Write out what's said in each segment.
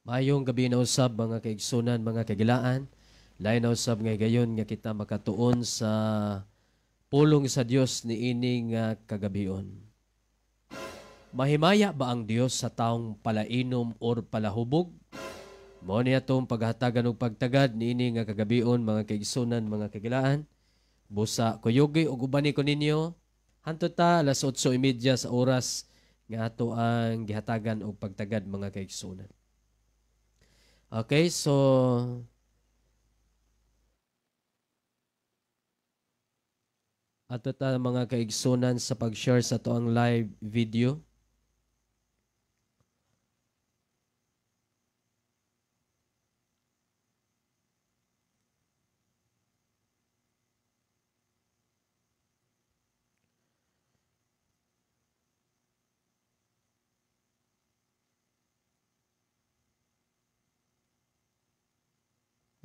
Mayong gabi na usab mga kaigsunan, mga kagilaan. Lain na usab nga gayon nga kita makatuon sa pulong sa Dios ni ining kagabion. Mahimaya ba ang Dios sa taong palainom or palahubog? Mao niya itong paghatagan og pagtagad ni ining kagabion mga kaigsunan, mga kagilaan. Busa kuyogi og ubani ko ninyo. Hanto ta alas 8:30 sa oras nga ato ang gihatagan og pagtagad mga kaigsunan. Okay, so ato ta mga kaigsunan sa pag-share sa to ang live video.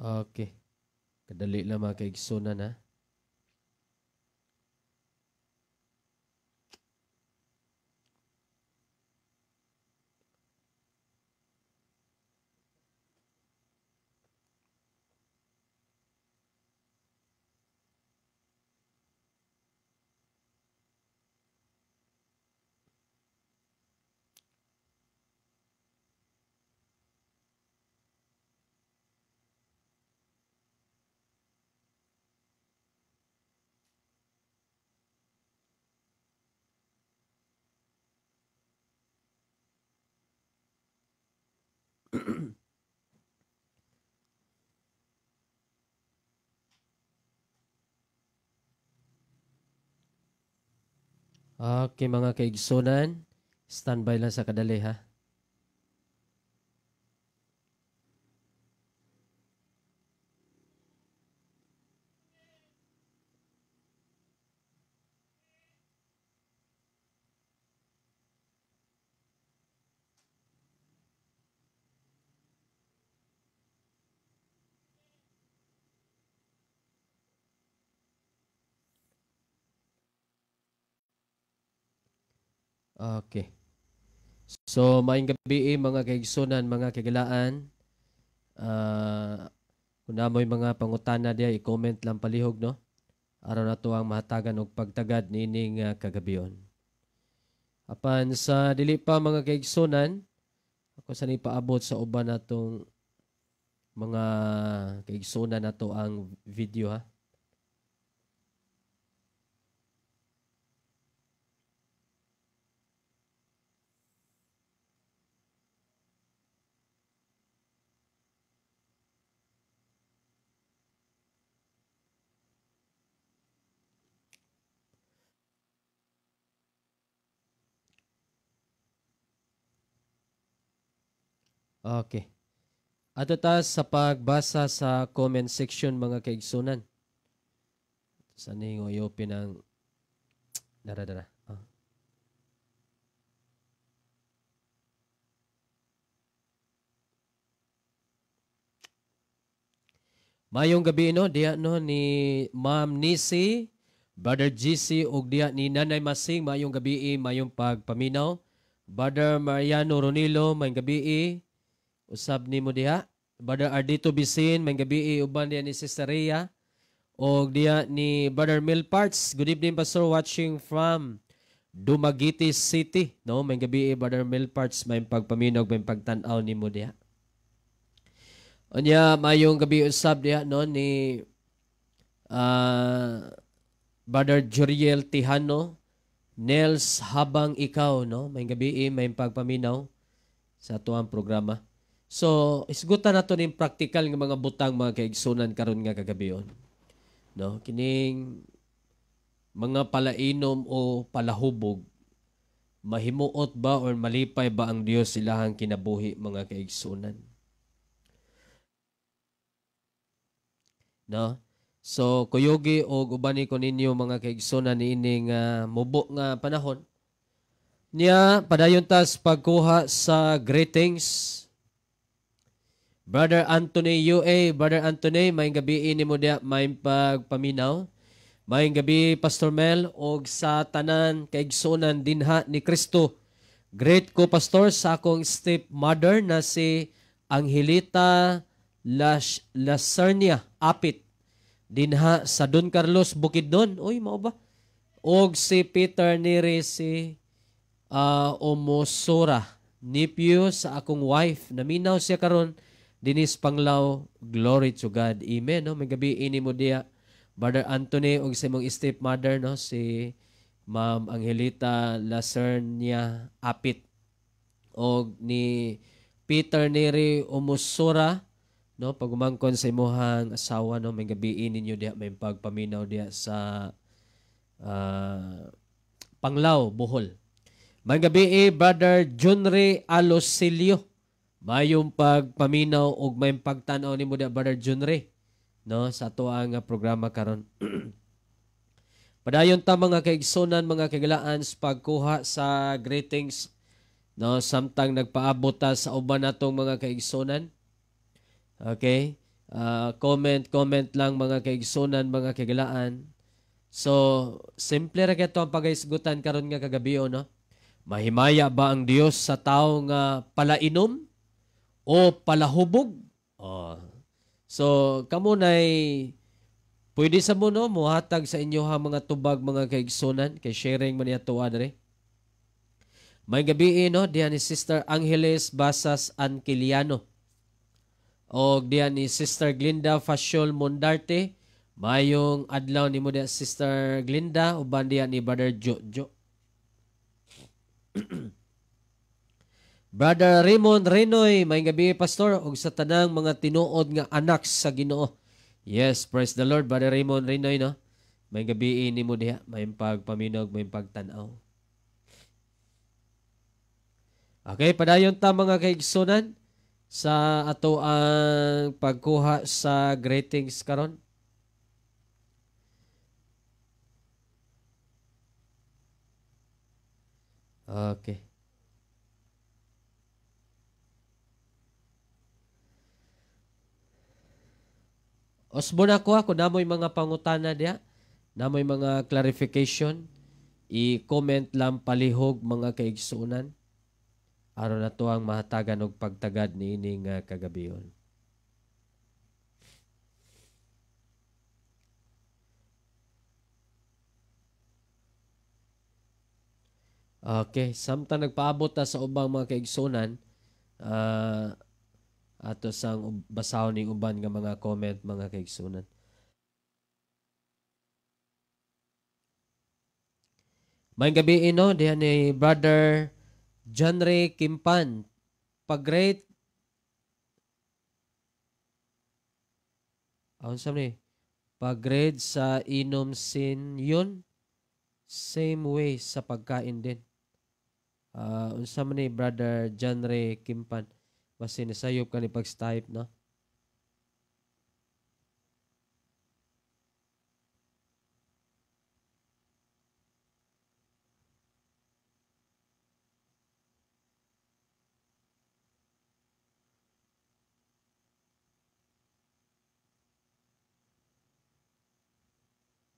Okay. Kadali lang mga kaigsunan ha. Okay mga kaigsunan, standby lang sa kadali ha. Okay. So, maayong gabi mga kaigsunan, mga kagilaan. Kung namoy mga pangutana diya, i-comment lang palihog, no? Araw na to ang mahatagan og pagtagad nining kagabion. Apan sa dili pa mga kaigsunan, ako sa paabot sa uban natong mga kaigsunan nato ang video ha. Okay. Ato ta sa pagbasa sa comment section mga kaigsunan. Sa ning oyopin ang dara. Mayong gabi no, diya no ni Ma'am Nisi, Brother GC ug diya ni Nanay Masing, mayong gabi, mayong pagpaminaw. Brother Mariano Ronilo, mayong gabi. Usab ni mo diha. Brother Ardito Bisin, mayong gabi, uban diya ni Sister Rhea. O diya ni Brother Milparts. Good evening, Pastor, watching from Dumaguete City. No, mayong gabi, Brother Milparts, mayong pagpaminaw, mayong pagtanaw ni mo diha. Anya, mayong gabi usab diha no ni Brother Juriel Tihano, Nels habang ikaw, no? Mayong gabi, mayong pagpaminaw sa tuang programa. So, isgutan nato ning practical nga mga butang mga kaigsunan karon nga kagabion. No, kining mga palainom o palahubog, mahimuot ba or malipay ba ang Dios ilahang kinabuhi mga kaigsunan? No? So, kuyogi o ubani ko ninyo mga kaigsunan ni ining mubo nga panahon. Niya, padayon tas pagkuha sa greetings. Brother Anthony UA, Brother Anthony, mayong gabi ni mo diya, mayong pagpaminaw. Mayong gabi, Pastor Mel, og sa tanan kaigsunan dinha ni Kristo. Great ko, Pastor, sa akong stepmother na si Angelita Lacernia Apit dinha sa Don Carlos Bukidnon. Uy, mao ba? Og si Peter Neri si Omosora, nephew sa akong wife. Naminaw siya karon dinis Panglao. Glory to God. Amen. No? May gabi ini mo diya, Brother Anthony, og sa imong stepmother, no? Si Ma'am Angelita Lacernia Apit. Og ni Peter Neri Omosora, no? Pagumangkon sa imuhang asawa, no? May gabi ninyo diya, may pagpaminaw diya sa Panglao, Bohol. May gabi Brother Junre Alosilio. Mayong pagpaminaw og may pagtanaw ni mo da, Brother Junre, no, sa ato ang programa karon. Padayon ta mga kaigsunan, mga kagalaan sa pagkuha sa greetings, no, samtang nagpaabot ta sa uban natong mga kaigsunan. Okay? Comment lang mga kaigsunan, mga kagalaan. So, simple ra kato ang pagaisgutan karon nga kagabi, no? Mahimaya ba ang Dios sa tao nga palainom o palahubog? So, kamo nay pwede sa mo, no, muhatag sa inyo ha mga tubag, mga kaigsunan, kay sharing man yato adre. May gabi, no, diyan ni Sister Angeles Basas Ankiliano. O diyan ni Sister Glinda Fasiol Mondarte. Mayong adlaw ni mo diyan Sister Glinda, uban diyan ni Brother Jojo. Brother Raymond Renoy, may gabi pastor, og sa tanang mga tinuod nga anak sa Ginoo. Yes, praise the Lord, Brother Raymond Renoy, no? May gabi ni mo diha, may pagpaminog, may pagtanaw. Okay, padayon ta mga kaigsunan sa ato ang pagkuha sa greetings karon. Okay. Osbo na ako namoy mga pangutana diya, namoy mga clarification, i-comment lang palihog mga kaigsunan. Aron na to ang mahatagan og pagtagad ni ining kagabiyon. Okay, samtang nagpaabot ta sa ubang mga kaigsunan, ato sang basahon ning uban nga mga comment mga kaigsunan. May gabi no, diyan ni Brother Janre Kimpan. Pag-grade pag-grade sa inom sin yun, same way sa pagkain din. Unsa man ni Brother Janre Kimpan, basi nasayop ka ni pag-type, no?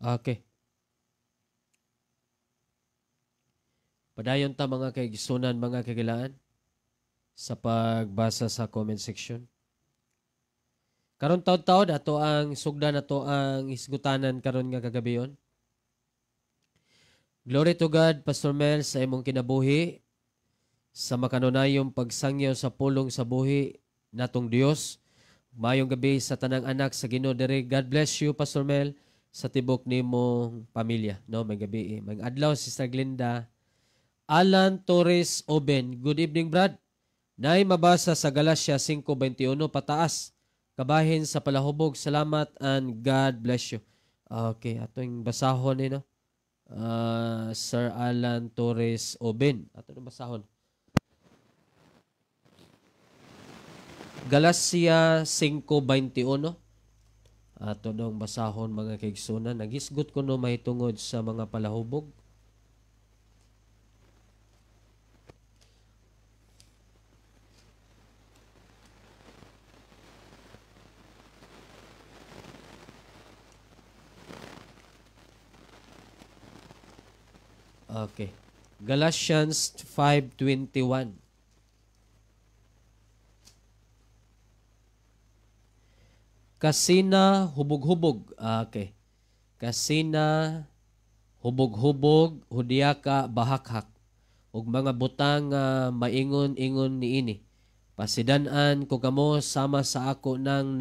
Okay. Padayon ta mga kaigsunan, mga kagilaan sa pagbasa sa comment section. Karon taud-taud ato ang sugdan, ato ang isgutanan karon nga kagabiyon. Glory to God, Pastor Mel, sa imong kinabuhi, sa makanunayong pagsangyaw sa pulong sa buhi natong Dios. Mayong gabi sa tanang anak sa Ginoo diri. God bless you, Pastor Mel, sa tibok nimong pamilya. No, may gabi. May adlaw, Sister Glinda. Alan Torres Oben, good evening, Brad. Nay mabasa sa Galacia 5:21 pataas. Kabahin sa palahubog. Salamat and God bless you. Okay, atong basahon ni, no? Sir Alan Torres Oben. Ato na basahon. Galacia 5:21. Ato dong basahon mga kaigsunan. Nagisgot ko no mahitungod sa mga palahubog. Okay. Galatians 5:21. Kasina hubog-hubog. Okay. Kasina hubog-hubog, hudyaka bahakhak. Ug mga butang maingon-ingon niini. Pasidan-an ko kamo sama sa ako nang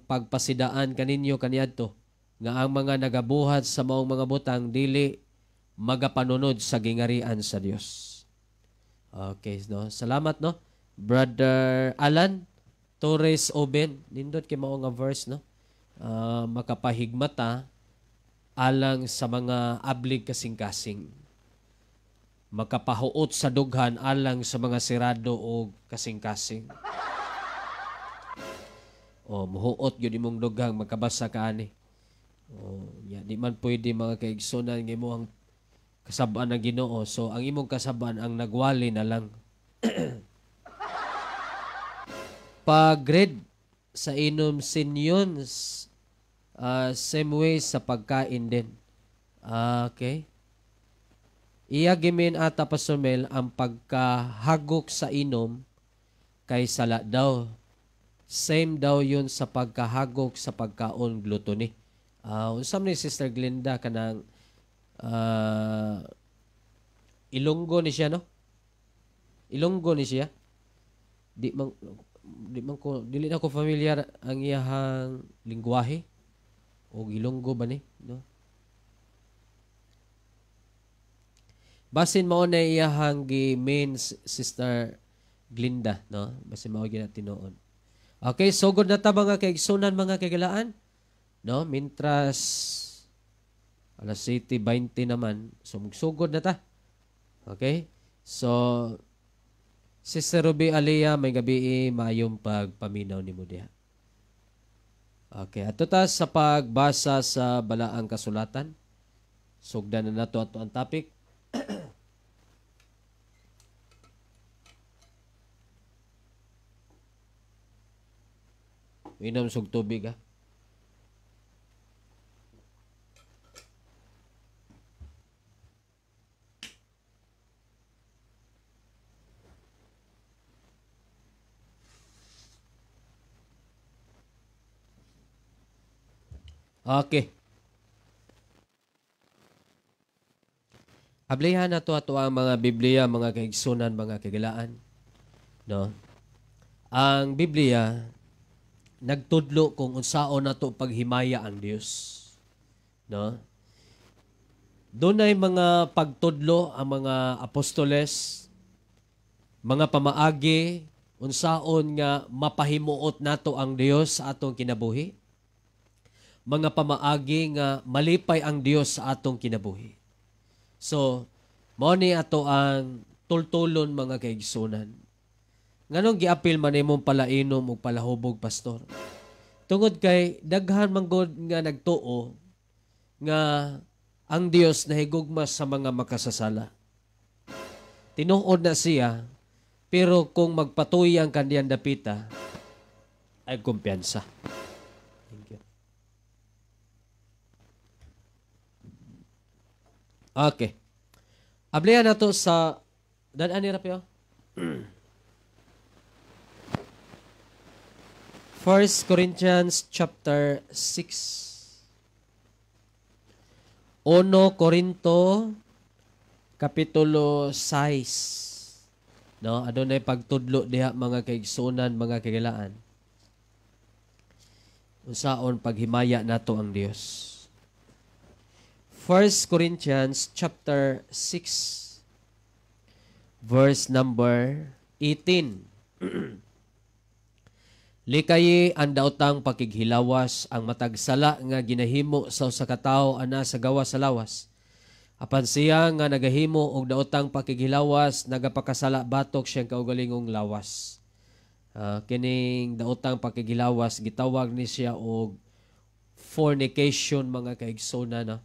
pagpasidaan kaninyo kaniadto nga ang mga nagabuhat sa maong mga butang dili magapanunod sa gingarian sa Dios. Okay, no. Salamat, no. Brother Alan Torres Oben, nindot kay mao nga verse, no. Makapahigmata alang sa mga ablig kasing-kasing. Makapahuot sa dughan alang sa mga sirado o kasing-kasing. Muhuot yun imong dughang magkabasa ka ani. Di man pwede mga kaigsunan ng imong kasabaan ng Ginoo. So ang imong kasabaan ang nagwali na lang. Pag-grade sa inom sinyon, same way sa pagkain din. Okay. Iya gimin ata Pastor Mel ang pagkahagok sa inom kay sala daw. Same daw yun sa pagkahagok sa pagkaon gluttony. Unsam ni Sister Glenda kanang Ilonggo ni siya, no? Ilonggo ni siya. Dili na ko familiar ang iyahang lingwahe o Ilonggo ba ni, no? Basin mao na iyahang gi-main Sister Glinda, no? Basin mao gina tinuod. Okay, so good na ta mga kaigsunan, mga kagalaan, no? Mintras alas 7:20 naman, so magsugod na ta. Okay? So Sister Ruby Alea, may gabi maayong pagpaminaw ni mo diha. Okay, ato ta sa pagbasa sa balaang kasulatan. Sugdan na nato ato ang topic. Inom sug tubig, ha? Okay. Ablihan na to ato ang mga Biblia, mga kaigsunan, mga kagilaan. No? Ang Biblia nagtudlo kung unsaon nato paghimaya ang Dios. No? Doon ay mga pagtudlo ang mga apostoles, mga pamaagi, unsaon nga mapahimuot nato ang Dios sa atong kinabuhi. Mga pamaagi nga malipay ang Dios sa atong kinabuhi. So, mao ni ato ang tultulon mga kaigsunan. Nganong giapil man imong palainom ug palahubog, pastor? Tungod kay daghan man gud nga nagtuo nga ang Dios nahigugma sa mga makasasala. Tinuod na siya, pero kung magpatuloy ang kaniyang dapita, ay kumpiyansa. Thank you. Okay. Ablihan na to sa daan ni Rapio. 1 Corinthians chapter 6. 1 Corinto kapitulo 6. No, adunay pagtudlo diha mga kaigsunan, mga kagilaan. Unsaon paghimaya nato ang Dios. 1 Corinthians chapter 6 verse number 18. Likayi ang daotang pakighilawas ang matagsala nga ginahimo sa usa ka tawo ana sa gawas sa lawas. Apan siya nga nagahimo og daotang pakighilawas nagapakasala batok siyang kaugalingong lawas. Kining daotang pakighilawas gitawag ni siya og fornication, mga kaigsunan, no?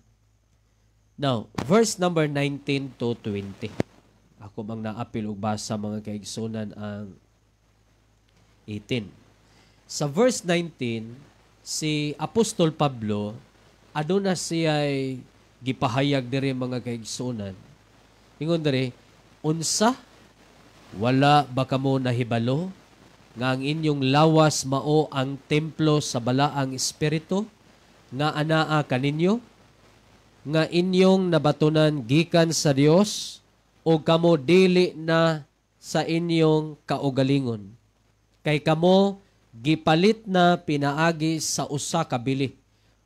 Now, verse number 19 to 20. Ako bang naapil og basa, mga kaigsunan, ang 18. Sa verse 19, si Apostol Pablo, aduna siya ay gipahayag diri, mga kaigsunan. Ingon diri, unsa? Wala ba kamo nahibalo? nga ang inyong lawas mao ang templo sa balaang espiritu nga anaa kaninyo, nga inyong nabatunan gikan sa Dios, o kamo dili na sa inyong kaugalingon. Kay kamo gipalit na pinaagi sa usa ka bili.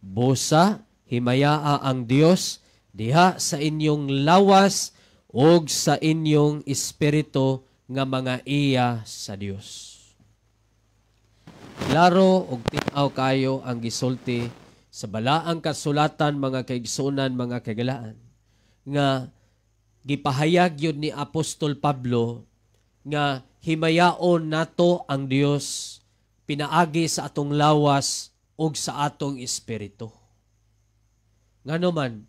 Busa himayaa ang Dios diha sa inyong lawas og sa inyong espiritu nga mga iya sa Dios. Klaro og tin-aw kayo ang gisulti sa balaang kasulatan, mga kaigsunan, mga kagalaan, nga gipahayag yun ni Apostol Pablo nga himayaon nato ang Dios pinaagi sa atong lawas ug sa atong espiritu. Ngano man,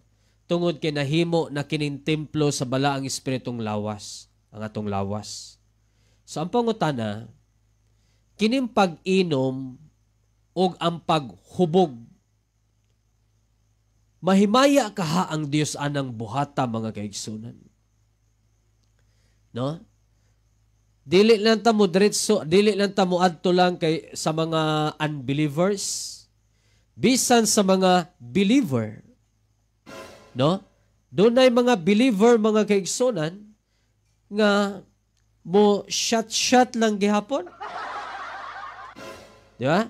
tungod kay nahimo na kining templo sa balaang espiritong lawas, ang atong lawas. So ang pangutana, kining pag-inom ug ang paghubog, mahimaya kaha ang Dios anang buhata, mga kaigsunan. No? Dili lang ta mo diretso, dili lang ta mo adto lang kay sa mga unbelievers, bisan sa mga believer. No? Doon ay mga believer, mga kaigsunan, nga mo shot lang gihapon. Di ba?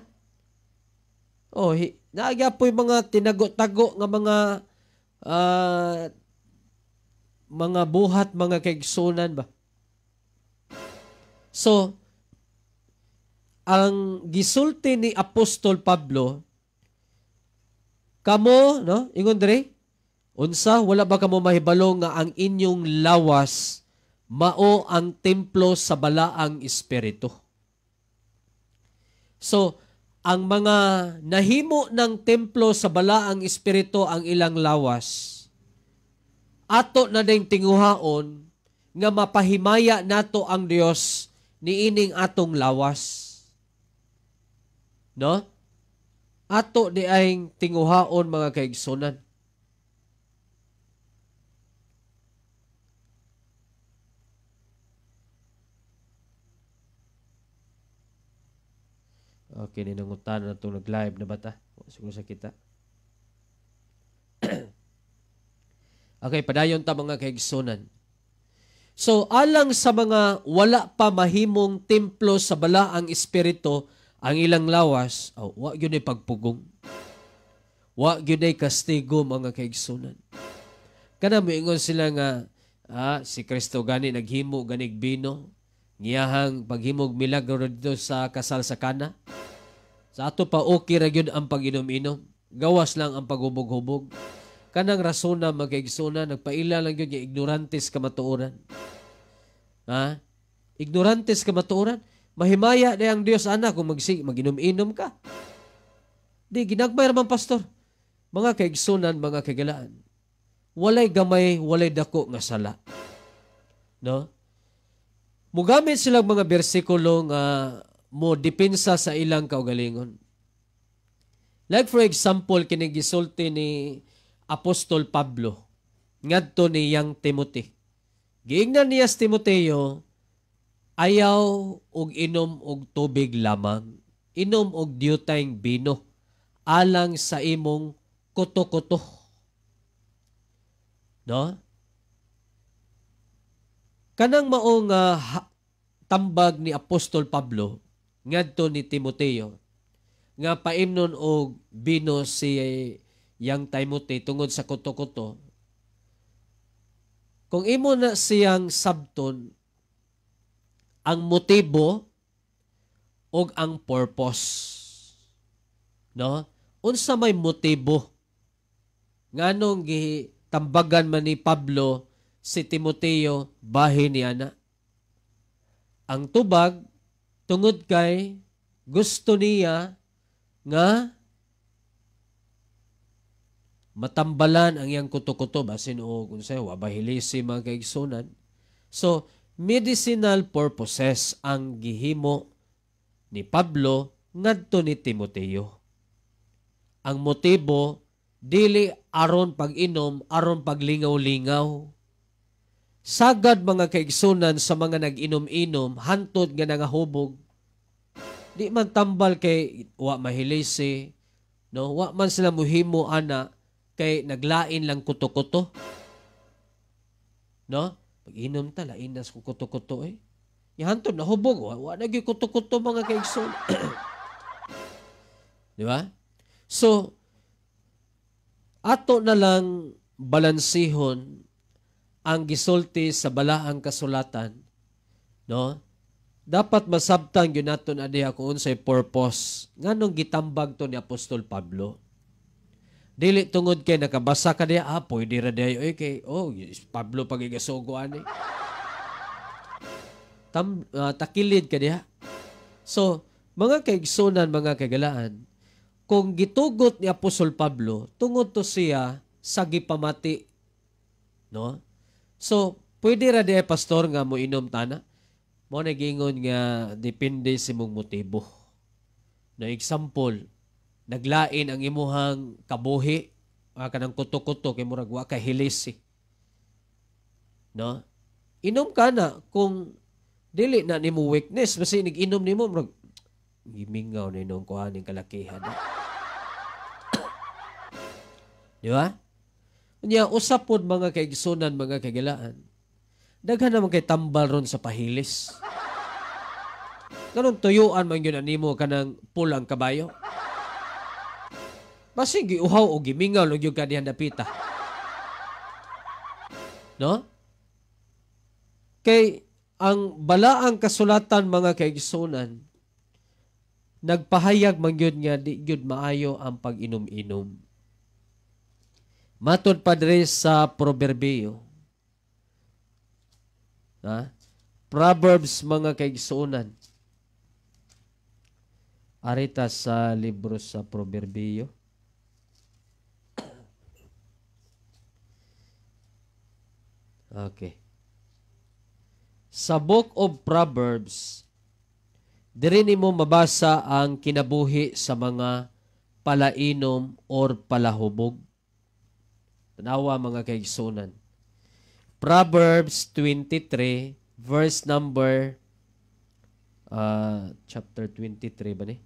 Oh, naagyapoy mga tinago-tago nga mga buhat, mga kaigsunan ba? So, ang gisulti ni Apostol Pablo, kamo, no? Ingon dire, unsa, wala ba kamo mahibalo nga ang inyong lawas mao ang templo sa balaang espiritu? So, ang mga nahimo ng templo sa balaang espiritu ang ilang lawas, ato na ding tinguhaon nga mapahimaya nato ang Dios niining atong lawas. No? Ato di ay tinguhaon, mga kaigsunan. Okay, ninangutan na itong nag-live na bata. Siguro sa kita. Okay, padayon ta, mga kaigsunan. So, alang sa mga wala pa mahimong templo sa balaang espiritu ang ilang lawas, wa yun ay pagpugong. Wa yun ay kastigo, mga kaigsunan. Kana moingon sila nga, si Kristo gani naghimo ganig bino, ngiyahang paghimog milagro dito sa kasal sa Kana. Sa ato pa okay ra gyud ang pag-inom-inom. Gawas lang ang paghubog-hubog. Kanang rasona, mga kaigsunan, nagpaila lang yun yung ignorantes kamatuoran. Ha? Ignorantes kamatuoran. Mahimaya na ang Diyos, anak, kung mag-inom-inom ka. Di, ginagmay raman, pastor. Mga kaigsunan, mga kagalaan. Walay gamay, walay dako nga sala. No? Mugamit silang mga bersikulo nga mo depensa sa ilang kaugalingon. Like for example, kinigisulti ni Apostol Pablo ngadto ni yang Timothy. Giingnan niya si Timoteo, ayaw og inom og tubig lamang, inom og diyutayng bino alang sa imong kuto-kuto. No? Kanang maong tambag ni Apostol Pablo ngadto ni Timoteo nga paimnon og bino si yang Timothy tungod sa kuto-kuto. Kung imo na siyang sabton ang motibo og ang purpose. No? Unsa may motibo nganong gitambagan man ni Pablo si Timoteo bahin niya na. Ang tubag tungod kay gusto niya nga matambalan ang iyang kuto-kuto basin o kung sa'yo wabahilisi, mga kaigsunan. So, medicinal purposes ang gihimo ni Pablo ngadto ni Timoteo. Ang motibo dili aron pag-inom, aron paglingaw-lingaw. Sagad, mga kaigsunan, sa mga nag-inom-inom hantod nga nangahubog, Di man tambal kay wa mahilisi, no? Wa man sila muhimo ana kay naglain lang kuto-kuto. No? Pag-inom ta lain nas kuto-kuto eh. Yahantod nahubog, wa nagi kuto-kuto mga kaigsoon. Di ba? So, ato na lang balansihon ang gisulti sa balaang kasulatan, no? Dapat masabtan gyud naton adiha kung unsay purpose nganong gitambag to ni Apostol Pablo. Dili tungod kay nakabasa ka diha, pwede ra diha kay Pablo pagigasugo ani. Takilid ka diha. So, mga kaigsunan, mga kagalaan, kung gitugot ni Apostol Pablo, tungod to siya sa gipamati. No? So, pwede ra diha pastor nga mo inom tana. Mo nagingon nga depende sa imong motibo. No example, naglain ang imuhang kabuhi, kanang kuto-kuto kay murag wa kay hilisi. No? Inom ka na kung dili na nimo weakness, basi nag-inom nimo murag gimingaw na inong kuhaning kalakihan. Di ba? Unya usapod mga kaigsunan, mga kagilaan. Daghan naman kay tambal ron sa pahilis. Ganun tuyuan man yun animo kanang pulang kabayo. Basi giuhaw o gimingaw lang yung kanihan dapita. No? Kay ang balaang kasulatan mga kaigsunan, nagpahayag man yun nga di yun maayo ang pag-inom-inom. Matod padre sa Proverbio, Proverbs mga kaigsunan. Arita sa libro sa Proverbio. Okay. Sa Book of Proverbs, diri nimo mabasa ang kinabuhi sa mga palainom or palahubog. Tanawa mga kaigsunan. Proverbs 23, verse number chapter 23 ba ni?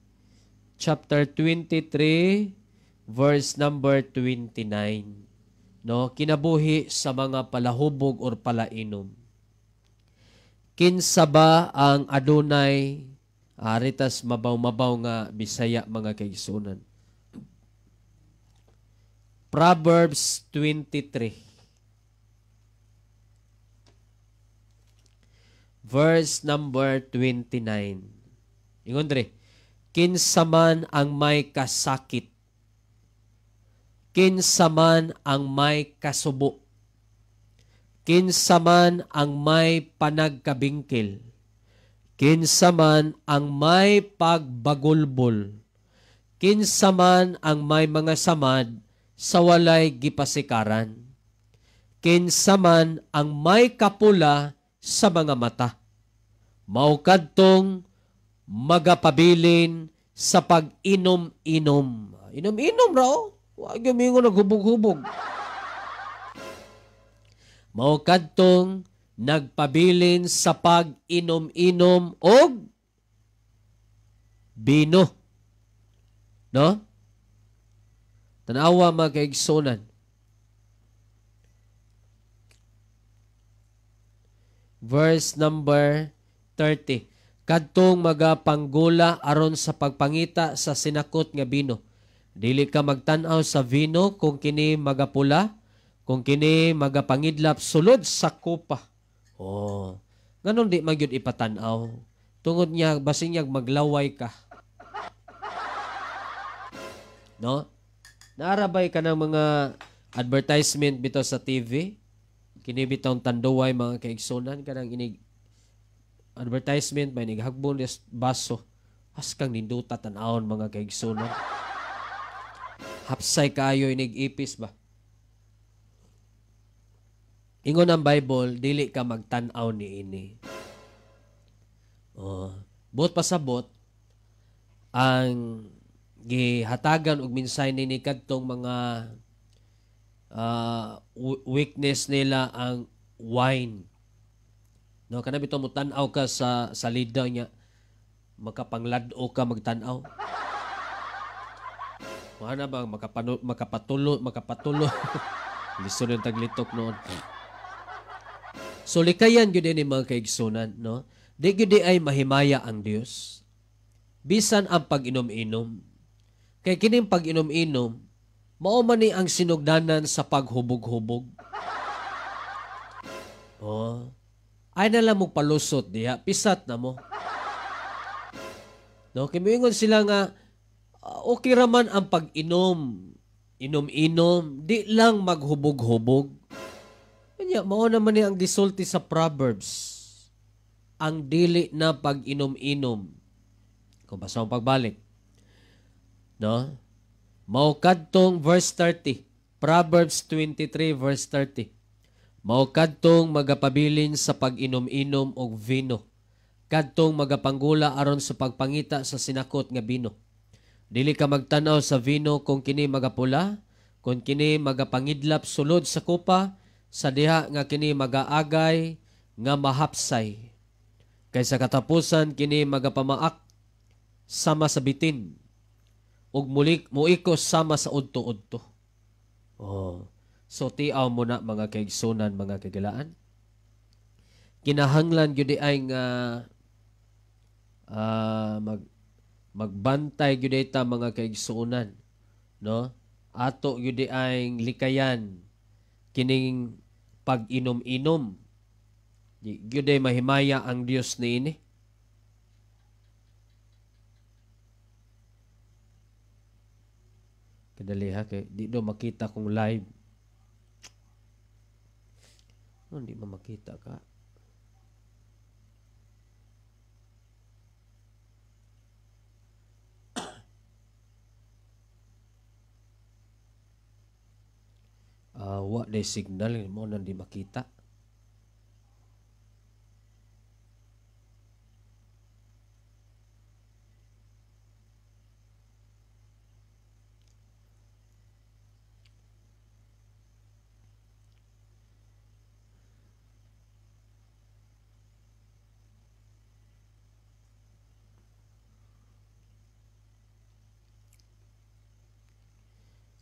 Chapter 23, verse number 29. No, kinabuhi sa mga palahubog or palainom. Kinsa ba ang adunay aritas mabaw-mabaw nga Bisaya mga kaigsunan? Proverbs 23. Verse number 29. Ingon dre, kinsa man ang may kasakit, kinsa man ang may kasubo, kinsa man ang may panagkabingkil, kinsa man ang may pagbagulbol, kinsa man ang may mga samad sa walay gipasikaran, kinsa man ang may kapula sa mga mata, mao kadtong magapabilin sa pag-inom-inom. Inom-inom raw. Wag yung mingo naghubog-hubog. Mao kadtong nagpabilin sa pag-inom-inom og bino. No? Tanawa mga kaigsunan. Verse number 30. Kadtong magapanggula aron sa pagpangita sa sinakot nga bino. Dili ka magtan-aw sa vino kung kini magapula, kung kini magapangidlap sulod sa kupa. Ganon di magyud ipatan-aw. Tungod niya basin niya maglaway ka. No? Naarabay ka ng mga advertisement bitaw sa TV. Kini bitaw tanduway mga kaigsunan kanang inig advertisement may nighagbon des baso. Has kang ninduta tan-awon mga kaigsunan. Hapsay kaayo inig ipis ba? Ingon ang Bible, dili ka magtan-aw ni ini. Buot pasabot ang gihatagan og minsay ni kadtong mga weakness nila ang wine. No, kana bitaw mo tan-aw ka sa lida niya. makapanglado ka magtanaw. Mana ba makapatulo. Liso ng taglitok noon. So likayan gyud ni mga kaigsunan, no? Di gyud ay mahimaya ang Dios. Bisan ang pag-inom-inom. Kay kining pag-inom-inom, mao man ni ang sinugdanan sa paghubog-hubog. Oh. Ay na lang mo palusot diha, pisat na mo. No, kay moingon sila nga okay raman ang pag-inom, inom-inom, di lang maghubog-hubog. Kanya, mao naman ni ang gisulti sa Proverbs. Ang dili na pag-inom-inom. Kung basta mong pagbalik. No? Mao kadtong verse 30. Proverbs 23 verse 30. Mao kadtong magapabilin sa pag-inom-inom og vino. Kadtong magapanggula aron sa pagpangita sa sinakot nga bino. Dili ka magtanaw sa vino kung kini magapula, kung kini magapangidlap sulod sa kupa, sa diha nga kini magaagay nga mahapsay. Kaysa katapusan kini magapamaak sama sa bitin ug muikos sama sa udto-udto. Oh. So tiaw mo na mga kaigsunan, mga kagilaan. Kinahanglan gyud ay nga magbantay gyud ta mga kaigsunan, no? Ato gyud ay likayan kining pag-inom-inom. Gyud ay mahimaya ang Dios niini. Kadali ha kay di do makita kong live. Hindi mo makita ka. Wa day signal mo nang di makita.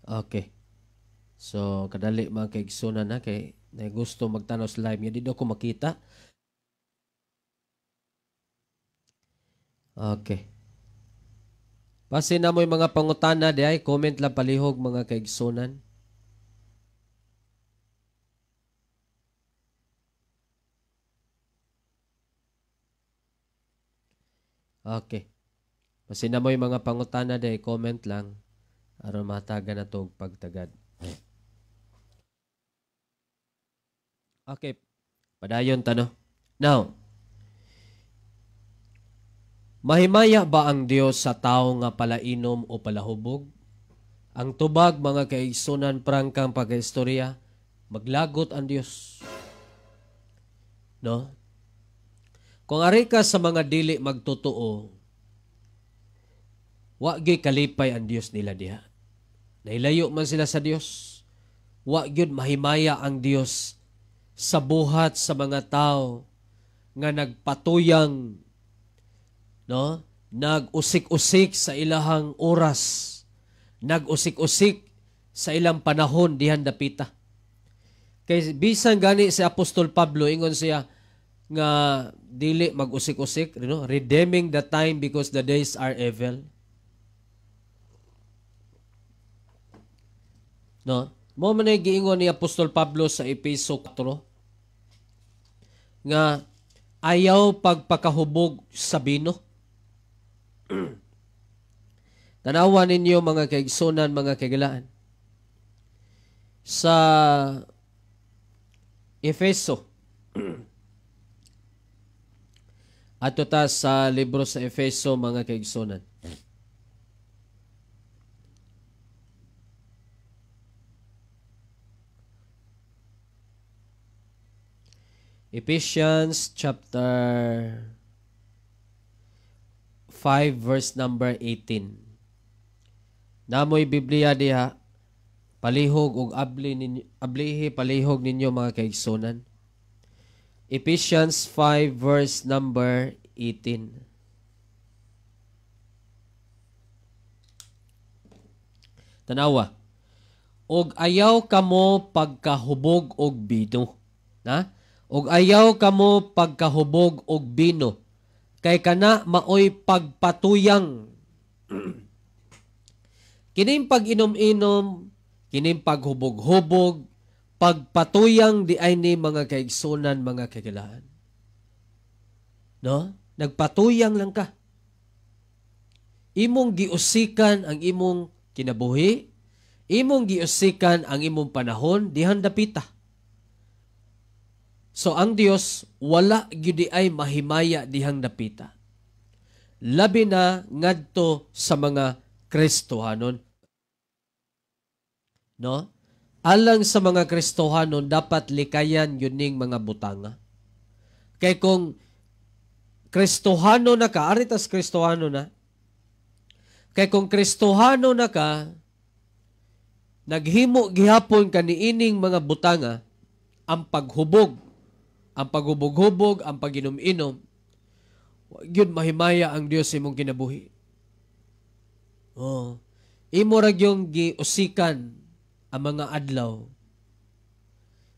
Okay. So, kadali mga kaigsunan na kay na gusto magtanaw sa live niya. Di daw ko makita. Okay. Pasin na mo yung mga pangutana di ay comment lang palihog mga kaigsunan. Okay. Pasin na mo yung mga pangutana di ay comment lang. Aron mataga na to pagtagad. Okay. Padayon tano. Now, mahimaya ba ang Dios sa tao nga palainom o palahubog? Ang tubag mga kaigsunan prangkang pagkaistorya, maglagot ang Dios. No? Kung ari ka sa mga dili magtotoo, wa gyud kalipay ang Dios nila diha. Nailayo man sila sa Dios. Wa gyud mahimaya ang Dios sa buhat sa mga tao nga nagpatuyang, no? Nag-usik-usik sa ilahang oras, nag-usik-usik sa ilang panahon dihan dapita. Kay bisan gani si Apostol Pablo ingon siya nga dili mag-usik-usik, no? Redeeming the time because the days are evil. No? Mo man ay giingon ni Apostol Pablo sa Efeso 4 nga ayaw pagpakahubog sa bino. Tanawan ninyo mga kaigsunan, mga kaigalaan. Sa Efeso, ato ta sa libro sa Efeso, mga kaigsunan. Ephesians chapter 5 verse number 18. Namoy Biblia diha, palihog og ablihi palihog ninyo mga kaigsunan. Ephesians 5 verse number 18. Tanawa. Og ayaw kamo pagkahubog og bino. Na? Og ayaw kamo pagkahubog og bino. Kay kana maoy pagpatuyang. Kining pag-inom-inom, kining paghubog-hubog, pagpatuyang di ay ni mga kaigsunan, mga kagilaan. No? Nagpatuyang lang ka. Imong giusikan ang imong kinabuhi, imong giusikan ang imong panahon, dihan dapita. So ang Dios, wala gyud ay mahimaya dihang dapita. Labi na ngadto sa mga Kristohanon. No? Alang sa mga Kristohanon, dapat likayan yun ning mga butanga. Kay kung Kristohano na ka, aritas Kristohano na, kay kung Kristohano na ka, naghimo gihapon ka niining mga butanga, ang paghubog, ang paghubog-hubog, ang pag-inom-inom, yun mahimaya ang Diyos imong kinabuhi. Oh, imo ra yung giusikan ang mga adlaw.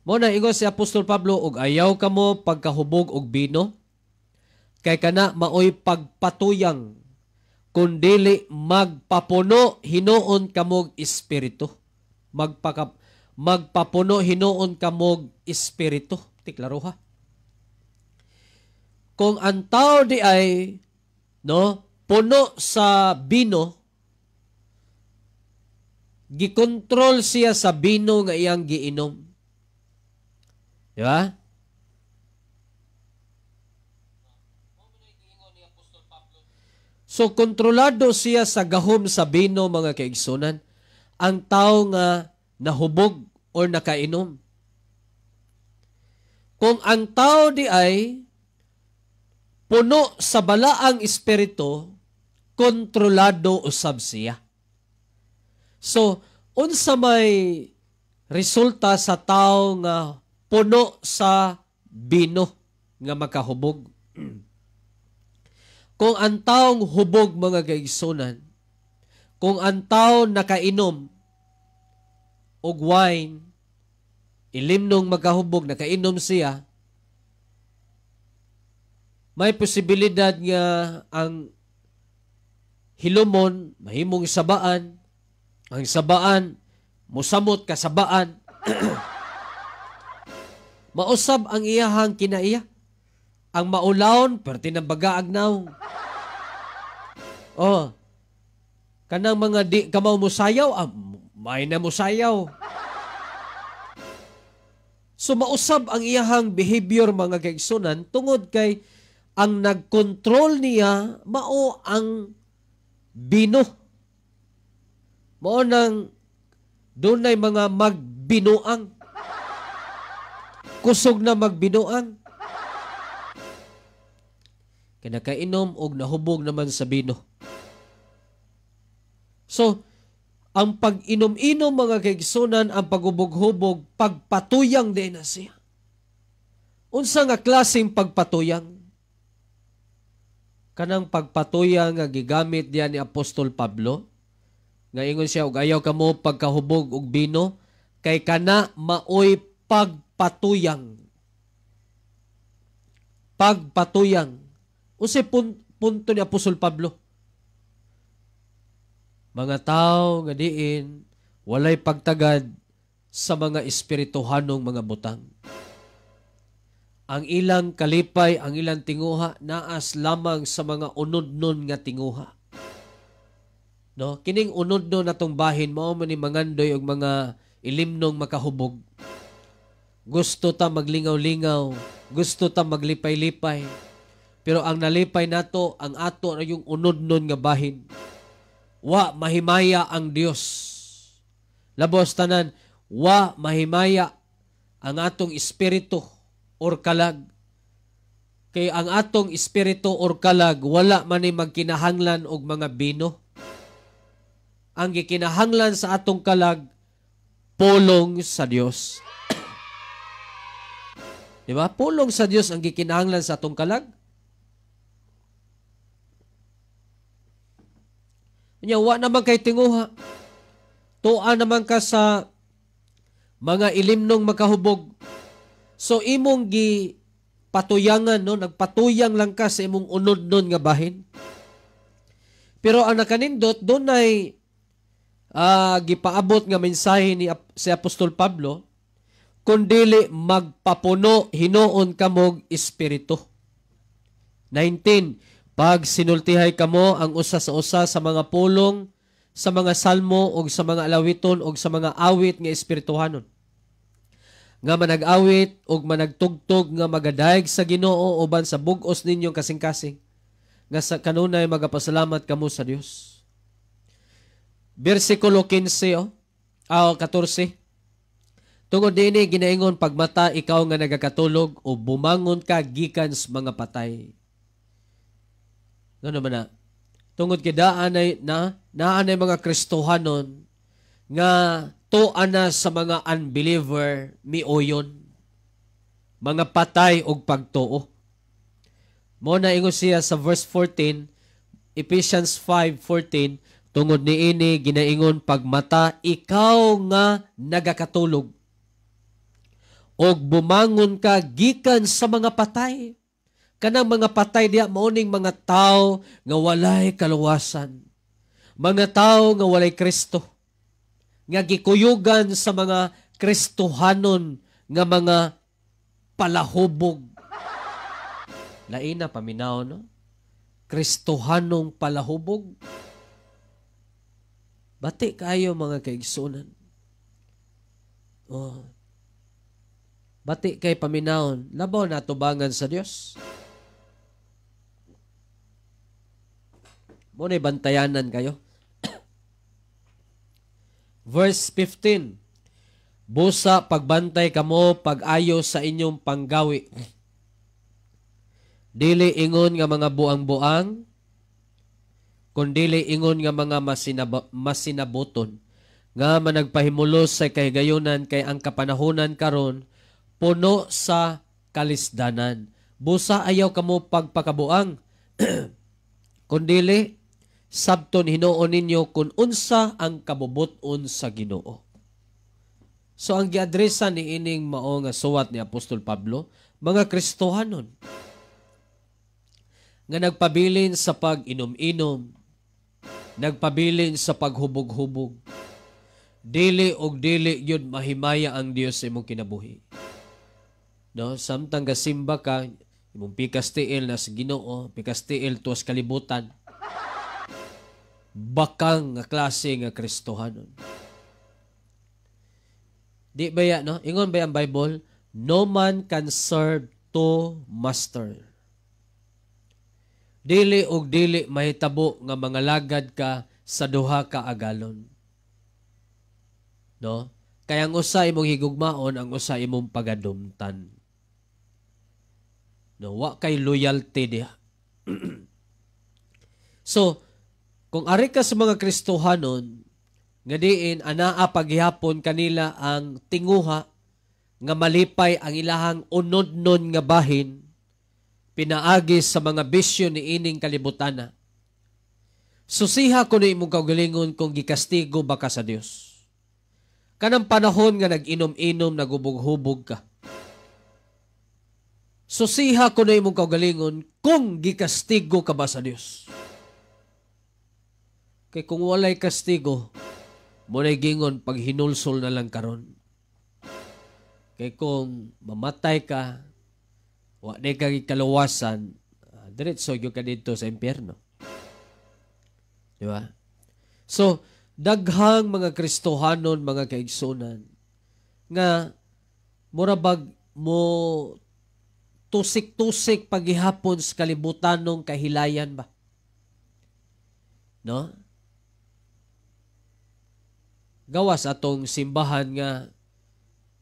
Muna ingon si Apostol Pablo, og ayaw kamo pagkahubog og bino, kay kana maoy pagpatuyang, kundili magpapuno hinuon kamog espiritu. Magpapuno hinuon kamog espiritu. Tiklaro ha. Kung ang tao di ay puno sa bino, gikontrol siya sa bino nga iyang giinom. Di ba? So, kontrolado siya sa gahom sa bino, mga kaigsunan, ang tao nga nahubog o nakainom. Kung ang tao di ay puno sa balaang espiritu, kontrolado usab siya. So, unsa may resulta sa tao nga puno sa bino nga makahubog? Kung ang taong hubog, mga kaigsunan, kung ang tao nakainom og wine, ilimnong makahubog, nakainom siya, may posibilidad nga ang hilumon, mahimong sabaan, ang sabaan, musamot kasabaan, mausab ang iyahang kinaiya. Ang maulaon, perti ng bagaag naong. Oh, kanang mga di kamaw musayaw, may na musayaw. So mausab ang iyahang behavior, mga kaigsunan, tungod kay ang nagkontrol niya, mao ang bino. Mao nang dunay mga magbinuang. Kusog na magbinuang. Kinakainom og nahubog naman sa bino. So, ang pag-inom-inom, mga kaigsunan, ang paghubog-hubog, pagpatuyang din na siya. Unsa nga klaseng pagpatuyang? Kanang pagpatuyang nga gigamit diyan ni Apostol Pablo, nga ingon siya, og ayaw kamo pagkahubog og bino, kay kana maoy pagpatuyang. Pagpatuyang. Unsay punto ni Apostol Pablo? Mga tao nga diin walay pagtagad sa mga espirituhanong mga butang. Ang ilang kalipay, ang ilang tinguha naas lamang sa mga unodnon nga tinguha. No, kining unodnon natong bahin mao man ni mangandoy og mga ilimnong makahubog. Gusto ta maglingaw-lingaw, gusto ta maglipay-lipay. Pero ang nalipay nato, ang ato na yung unod-nun nga bahin. Wa mahimaya ang Dios. Labos tanan, wa mahimaya ang atong espiritu or kalag. Kay ang atong espiritu or kalag, wala man ay magkinahanglan og mga bino. Ang gikinahanglan sa atong kalag, pulong sa Dios. Diba? Pulong sa Dios ang gikinahanglan sa atong kalag. Nya wa naman kay tinguha. Tuwa naman ka sa mga ilimnong makahubog. So imong gi patuyangan, no? Nagpatuyang lang ka sa imong unod nun nga bahin. Pero ang nakanindot, doon ay gipaabot nga mensahe ni si Apostol Pablo, kundili magpapuno hinuon kamog espiritu. 19. Pag sinultihay kamo ang usa sa usa sa mga pulong, sa mga salmo, o sa mga alawiton, o sa mga awit nga espirituhanon. Nga manag-awit, o managtugtog, nga magadayeg sa Ginoo, uban sa bugos ninyong kasing-kasing. Nga sa kanunay magapasalamat kamo sa Dios. Versikulo 15, 14. Tungod dinhi ginaingon, pagmata ikaw nga nagakatulog o bumangon ka gikan sa mga patay. Ngano man na? Tungod kay naanay mga Kristohanon nga tuan na sa mga unbeliever miuyon, mga patay og pagtuo. Mo na ingon siya sa verse 14, Ephesians 5:14, tungod niini ginaingon, pagmata ikaw nga nagakatulog og bumangon ka gikan sa mga patay. Kanang mga patay diya mauning mga tao nga walay kaluwasan, mga tao nga walay Kristo, nga gikuyugan sa mga Kristohanon nga mga palahubog. Lain na paminaw, no? Kristohanong palahubog. Bati kayo mga kaigsunan. Oh. Bati kay paminawon, labaw na tubangan sa Dios. Muna'y bantayanan kayo. Verse 15. Busa pagbantay kamo pag-ayo sa inyong panggawi. Dili ingon nga mga buang-buang, kundili ingon nga mga masinabuton, nga managpahimulos sa kahigayunan, kay ang kapanahunan karon puno sa kalisdanan. Busa ayaw kamo pagpakabuang, kundili sabton hinuon ninyo kung unsa ang kabubuton sa Ginoo. So ang giadresa ni ining mao nga suwat ni Apostol Pablo, mga Kristohanon nga nagpabilin sa pag-inom-inom, nagpabilin sa paghubog-hubog, dili og dili yun mahimaya ang Dios sa imong kinabuhi. No, samtang gasimba ka, imong pikas tiil na sa Ginoo, pikas tiil tuwas kalibutan, bakang nga klase nga Kristohanon. Di ba ya, no? Ingon ba ang Bible? No man can serve two master. Dili og dili mahitabo nga mga lagad ka sa duha ka agalon. No? Kaya ang usa imong higugmaon, ang usa imong pagadumtan. No, wa kay loyalty diha. So, kung ari ka sa mga Kristohanon, nga diin anaa paghihapon kanila ang tinguha nga malipay ang ilahang unod-non nga bahin, pinaagi sa mga bisyo ni ining kalibutana. Susiha ko na imong kaugalingon kung gikastigo ba ka sa Dios. Kanang panahon nga nag-inom-inom, nagubog-hubog ka. Susiha ko na imong kaugalingon kung gikastigo ka ba sa Dios. Kay kung walay kastigo, muna'y gingon pag hinulsol na lang karon. Kay kung mamatay ka, wa di ka kaluwasan, diretso gyud ka dito sa impyerno. Di ba? So, daghang mga Kristohanon, mga kaigsunan, nga murabag mo tusik-tusik paghihapon sa kalibutanong kahilayan ba? No? Gawas atong simbahan nga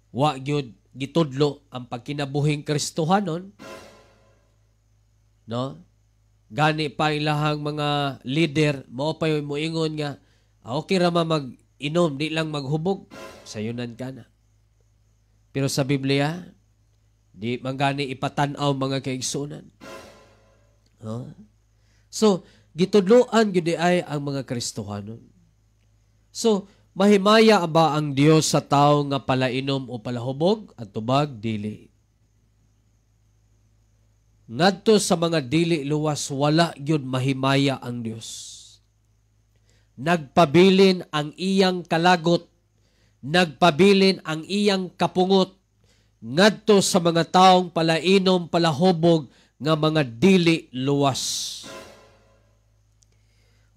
wa gyud gitudlo ang pagkinabuhing Kristohanon, no? Gani pa ilahang mga leader mao pa yung moingon nga okay ra mag-inom, di lang maghubog, sayunan ka na. Pero sa Biblia, di man gani ipatan-aw mga kaigsunan. No? So, gitudloan gyud ay ang mga Kristohanon. So, Mahimaya ba ang Dios sa tao nga palainom o palahubog at tubag dili? Ngadto sa mga dili luwas wala gyud mahimaya ang Dios. Nagpabilin ang iyang kalagot, nagpabilin ang iyang kapungot ngadto sa mga taong palainom palahubog nga mga dili luwas.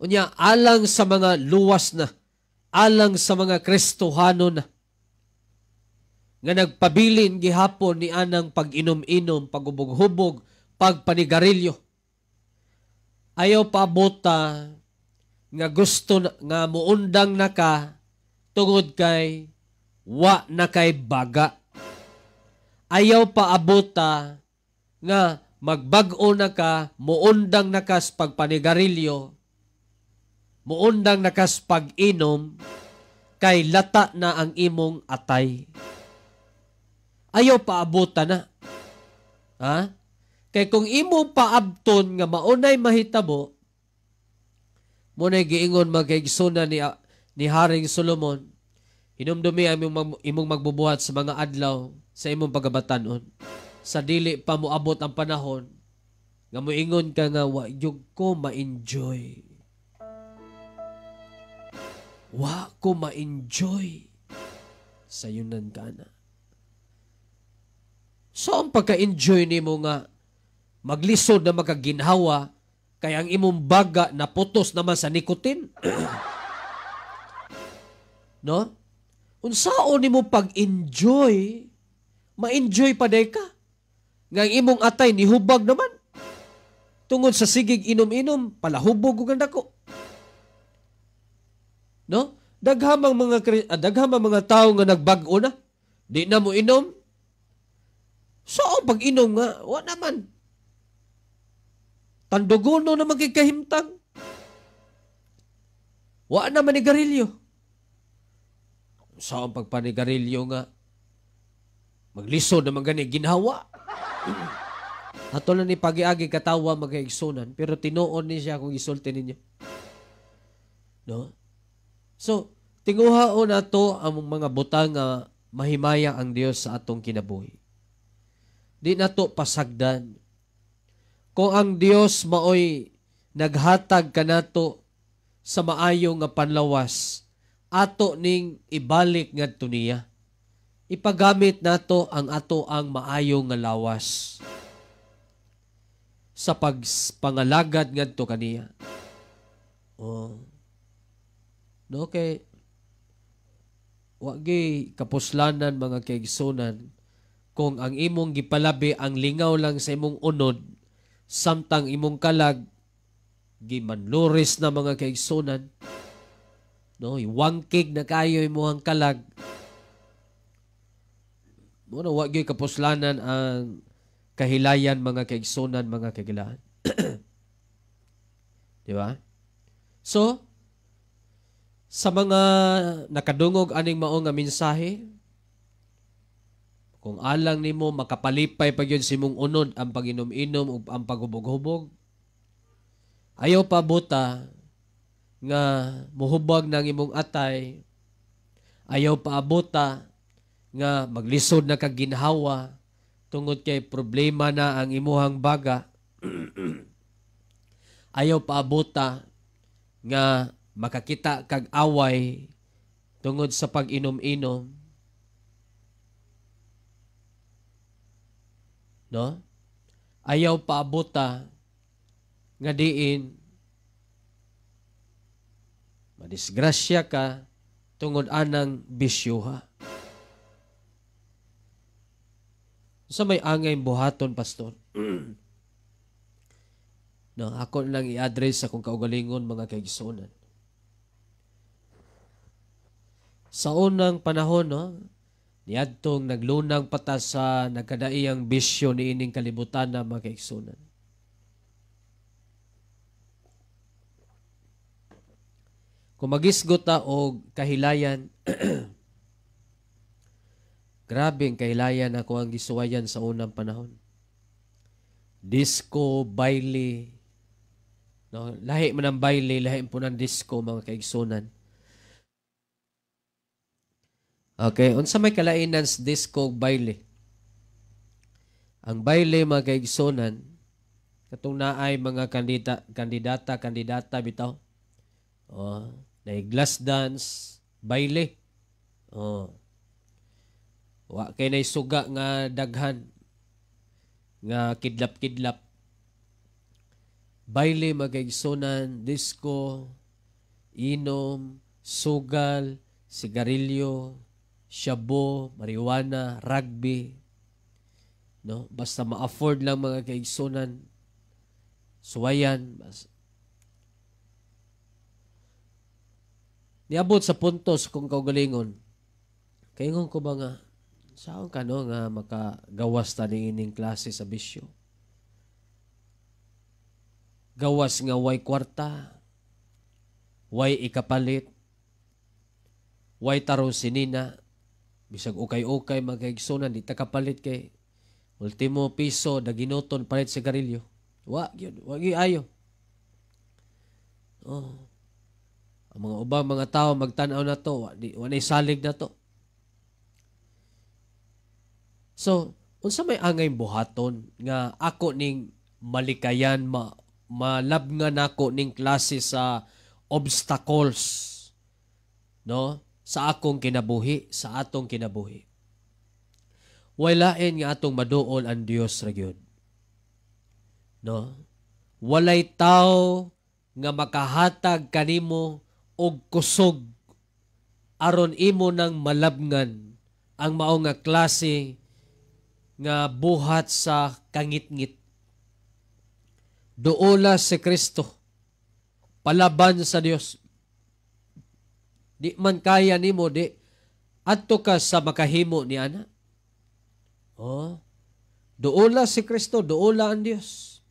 Unya alang sa mga luwas na, alang sa mga Kristohano na, nga nagpabilin gihapon ni anang pag-inom-inom, pagubog-hubog, pagpanigarilyo. Ayaw paabota nga gusto nga muundang na ka tungod kay wa na kay baga. Ayaw paabota nga magbag-o na ka, muundang na ka sa pagpanigarilyo, muundang na ka sa pag-inom, kay lata na ang imong atay. Ayaw paabota na. Ha? Kay kung imo paabton nga maunay mahitabo, muna'y giingon magkaigsunan ni Haring Solomon, hinumdumi ang imong magbubuhat sa mga adlaw sa imong pagabatanon. Sa dili pa moabot ang panahon, nga moingon ka nga, wa yug ko ma-enjoy. Wa ko ma-enjoy sa yunan ka na. So, ang pagka-enjoy ni mo nga, maglisod na makaginhawa, kaya ang imong baga naputos naman sa nikotin. No? Unsaon ni mo pag-enjoy, ma-enjoy pa day ka. Nga ang imong atay ni hubag naman. Tungod sa sigig inom-inom, palahubog ug dako. No? Daghamang mga tao nga nagbag-o na, di na mo inom. So, pag inom nga, wa naman. Tandugono na magkikahimtang. Wa naman ni garilyo. So, ang pagpanigarilyo nga, maglisod na magani ginhawa. Ato na ni pagiagi katawa magkaigsunan, pero tinuon ni siya kung isulti ninyo. No? So, tinguhaon nato ang mga butang nga mahimaya ang Dios sa atong kinabuhi. Di nato pasagdan. Kung ang Dios maoy naghatag kanato sa maayo nga panlawas, ato ning ibalik ngadto niya. Ipagamit nato ang ato ang maayo nga lawas sa pagpangalagad ngadto kaniya. Oh. No, kay wagi kapuslanan mga kaigsunan kung ang imong gipalabi ang lingaw lang sa imong unod samtang imong kalag gimanluris na mga kaigsunan. No, iwangkig na kayo imong kalag. Muna wagi kapuslanan ang kahilayan mga kaigsunan, mga kagilaan. Di ba? So, sa mga nakadungog aning mao nga mensahe, kung alang nimo makapalipay pa gyud simong unod ang pag-inom-inom ug ang paghubog-hubog, ayaw pa buta nga muhubag ng imong atay, ayaw pa abuta nga maglisod na kag ginhawa tungod kay problema na ang imuhang baga. Ayaw pa abuta nga makakita kag away tungod sa pag-inom-inom. No? Ayaw paabuta nga diin madisgrasya ka tungod anang bisyuha. Sa may angay buhaton, pastor. No, ako lang i-address sa kung kaugalingon mga kaigsunan. Sa unang panahon, no, niadtong naglunang patas sa nagkadaiyang bisyo ni ining kalibutan na mga kaigsunan. Kung magisgot ta og kahilayan, grabe ang kahilayan ako ang gisuwayan sa unang panahon. Disco, baile, no, lahi man ang baile, lahi po ng disco mga kaigsunan. Okay, unsa may kalainan sa disco ug baile? Ang baile mga kaigsonan, katong naay mga kandidata bitaw. Oh, na glass dance, baile. Oh. Wa kay nay suga nga daghan nga kidlap-kidlap. Baile mga kaigsonan, disco, inom, sugal, sigarilyo, shabu, marijuana, rugby, no? Basta ma-afford lang mga kaigsunan, suwayan. Niabot sa puntos kung kaugalingon. Kaingon ko ba nga, saan ka no nga makagawas ta ni ining klase sa bisyo? Gawas nga way kwarta, way ikapalit, way tarong sinina, bisag ukay-ukay magkaigsunan, di ta kapalit kay ultimo piso, daginoton, palit sigarilyo. Wag ayo. Oh. Ang mga ubang mga tao magtanaw na to, wanay salig na to. So, unsa may angay buhaton nga ako ning malikayan, malabngan ako ning klase sa obstacles, no? Sa akong kinabuhi, sa atong kinabuhi. Walain nga atong maduol ang Dios ra gyud. No? Walay tao nga makahatag kanimo og kusog aron imo nang malabngan ang mao nga klase nga buhat sa kangit-ngit. Duola si Kristo, palaban sa Dios. Di man kaya nimo, di adto ka sa makahimo ni ana. Oh, duola si Kristo, duola ang Dios.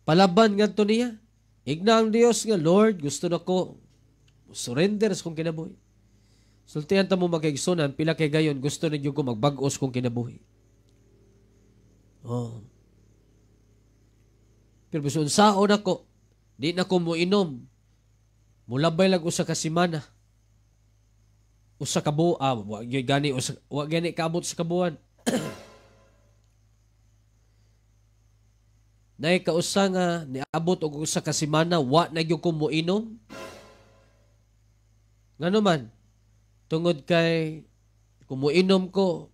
Palaban ngadto niya. Igna ang Dios nga, Lord, gusto nako surrender sa kong kinabuhi. Sultihan ta mo magkaigsunan, pila kay gayon gusto ninyo ko magbag-os kong kinabuhi. Oh. Pero bisun saon ako, di na ko mo inom. Mulabay lang usa ka semana. Usa ka buwan, wa gani kaabot sa kabuan. Nay kausa nga niabot og usa ka semana wa na gyud ko moinom. Ngano man tungod kay kung moinom ko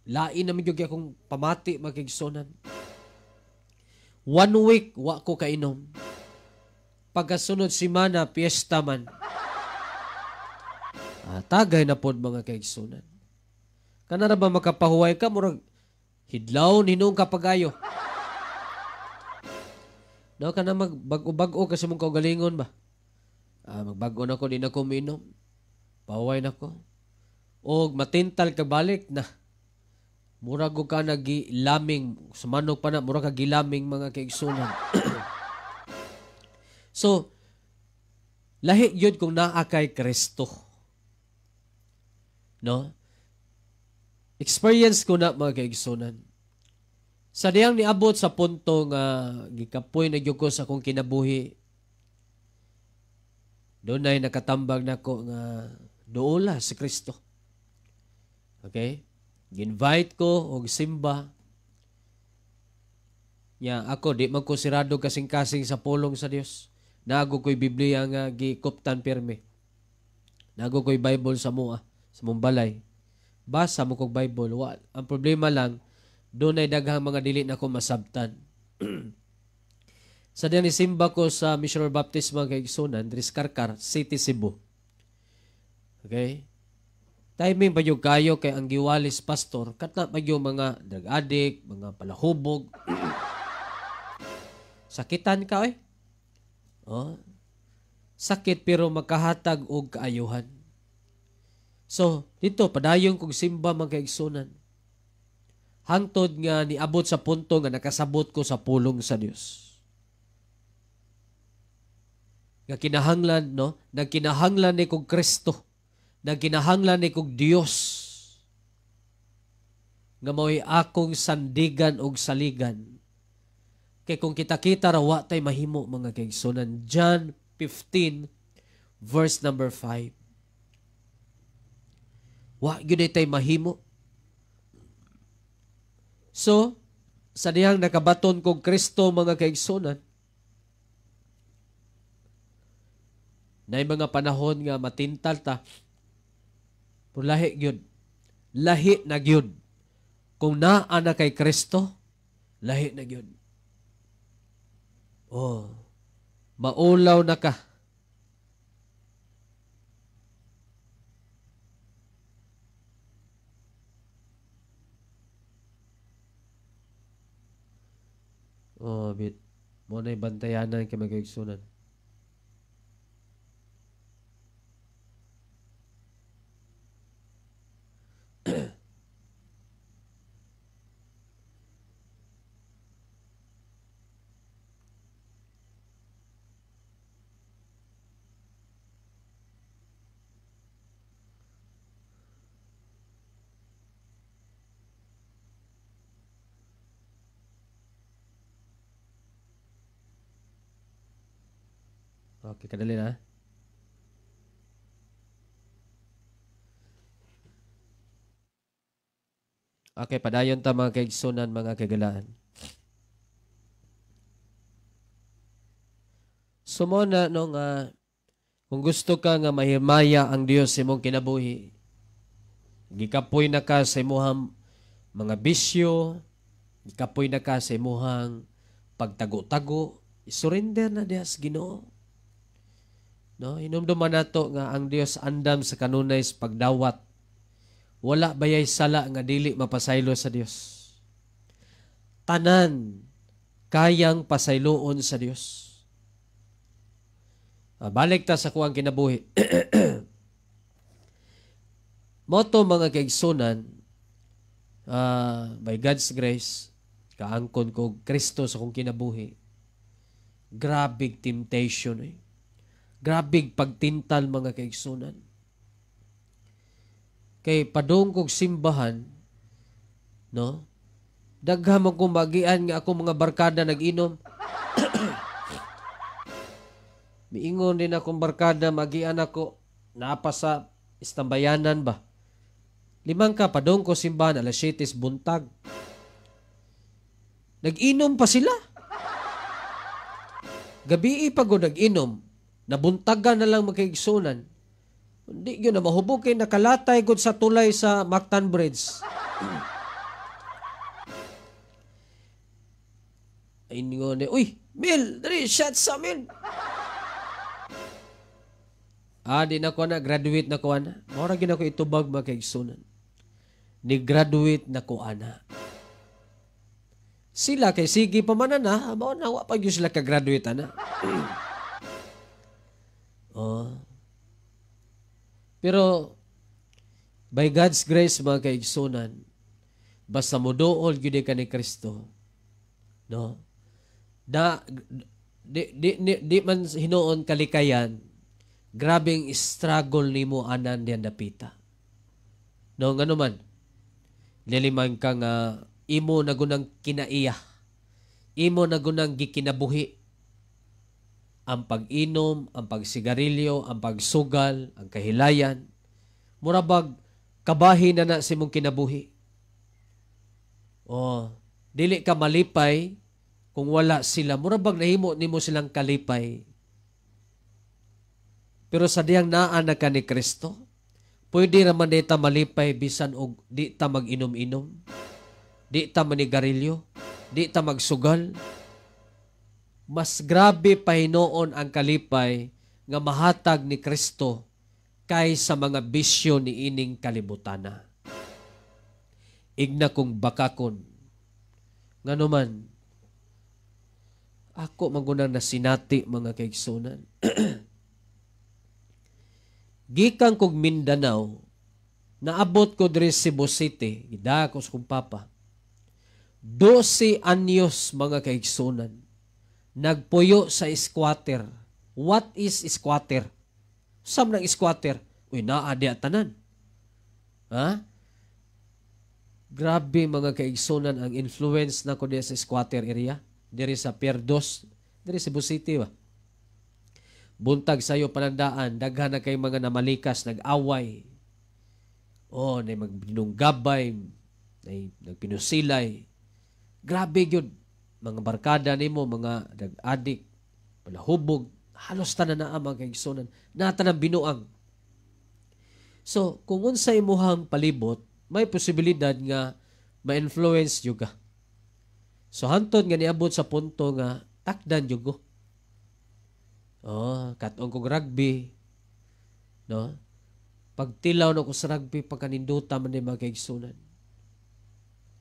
lain na gyud akong pamati magigsunan. 1 week wa ko kainom. Pagkasunod semana piyesta man. Tagay na pod mga kaigsunan. Kana ra ba makapahuway ka murag hidlaw ninong kapagayo. No, kana magbag-o kasi mong kaugalingon ba? Magbag-o na ko, di na ko minom. Pahuway na ko. O matintal ka balik na. Murag ka nagilaming, sumanog pa na, murag ka gilaming mga kaigsunan. So, lahi yun kung naa kay Kristo. No? Experience ko na mga kaigsunan. Sa diyang niabot sa punto nga gikapoy na gyud ko sa akong kinabuhi. Doon ay nakatambag nako nga duola si Kristo. Okay? Gi-invite ko og simba. Nya ako di man ko sirado kasing-kasing sa pulong sa Dios. Nago ko'y Biblia nga gikuptan pirme. Nago ko'y Bible sa mua, sa mong balay. Basa mo kog Bible. Ang problema lang, doon ay daghang mga dili na ko masabtan. Sa diyan isimba ko sa Missionary Baptist mga kaigsunan, Dris Karkar, City, Cebu. Okay? Timing pa yung kayo kay ang giwalis pastor, katna pa yung mga drug addict, mga palahubog. Sakitan ka eh. Oh. Sakit pero makahatag og kaayuhan. So, dito, padayon kong simba mga kaigsunan. Hangtod nga niabot sa punto nga nakasabot ko sa pulong sa Dios. Nga kinahanglan, no? Nagkinahanglan ni kog Kristo. Nagkinahanglan ni kog Dios. Nga mao'y akong sandigan og saligan. Kay kung kita-kita rawa tay mahimo mga kaigsunan. John 15 verse number 5. Wa gyud tay mahimo. So, sa diyang nakabaton kong Kristo mga kaigsunan, na mga panahon nga matintal ta, pero lahi gyud. Lahi na gyud. Kung naa na kay Kristo, lahi na gyud. Oh, maulaw na ka. Oh, bit. Mo na'y bantayanan kay magkaigsunan. Okay, kadali na. Okay, padayon ta mga kaigsunan, mga kagalaan. Sumo na no nga, kung gusto ka nga mahimaya ang Dios sa imong kinabuhi, gikapoy na ka sa imuhang mga bisyo, gikapoy na ka sa imuhang pagtago-tago, surrender na diha sa Ginoo. No, hinumduman nato nga ang Dios andam sa kanunay sa pagdawat. Wala bayay sala nga dili mapasaylo sa Dios. Tanan kayang pasayloon sa Dios. Balik ta sa kuang kinabuhi. Moto mga kaigsunan, by God's grace, kaangkon ko Kristo sa kong kinabuhi. Grabig temptation eh. Grabig pagtintal mga kaigsunan. Kay padung kog simbahan, no? Dagham akong magian nga ako mga barkada nag-inom. Miingon din akong barkada, magian ako, naapa sa istambayanan ba? 5 ka, padung ko simbahan, alas 7 buntag. Nag-inom pa sila. Gabi pagod nag-inom. Nabuntagan na lang magkaigsunan. Hindi yun na mahubog kay nakalatay gud sa tulay sa Mactan Bridge. Ay nga ni, uy, Mil, dali, shot sa Mil. Di na ko na, graduate na ko ana. Mora gina ko itubag magkaigsunan. Ni-graduate na ko ana. Sila kay sige pa man na, mao na wa pag sila ka-graduate ana. Pero by God's grace mga kaigsunan, basta moduol gyud ka ni Kristo, no? Di man hinuon kalikayan, grabing struggle nimo anan diyan dapita. No, ngano man, lilimang ka nga imo na gunang kinaiya, imo na gunang gikinabuhi, ang pag-inom, ang pagsigarilyo, ang pagsugal, ang kahilayan, murabag kabahin na sa imong kinabuhi. Dili ka malipay kung wala sila. Murabag nahimo nimo silang kalipay. Pero sa diyang naa na ka ni Kristo, pwede raman di ta malipay bisan og di ta mag-inom-inom, di ta manigarilyo, di ta magsugal. Mas grabe pa hinoon ang kalipay nga mahatag ni Kristo kaysa mga bisyo ni ining kalibutana. Igna kong bakakon. Nga naman, ako magunang nasinati mga kaigsunan. Gikan kog Mindanao, naabot ko diri Cebu City, gidakos kong papa. 12 anyos mga kaigsunan. Nagpuyo sa squatter. What is squatter? Saan ng squatter? Uy, naadi at tanan. Ha? Grabe mga kaigsunan ang influence na ko sa squatter area. Diri sa Pierdos. Diri sa Cebu City ba? Buntag sayo panandaan. Daghan na kay mga namalikas, nag-away. Oh, na magdinunggabay, na nagpinusilay. Grabe yun. Mga barkada nimo, mga nag-adik, palahubog, halos tanan na mga kaigsunan, natanang binuang. So, kung unsa imuhang palibot, may posibilidad nga ma-influence yung ka. So, hantod nga niabot sa punto nga takdan yung ko. Oh, katong kong rugby, no? Pagtilaw na ko sa rugby, pagkaninduta man mga kaigsunan.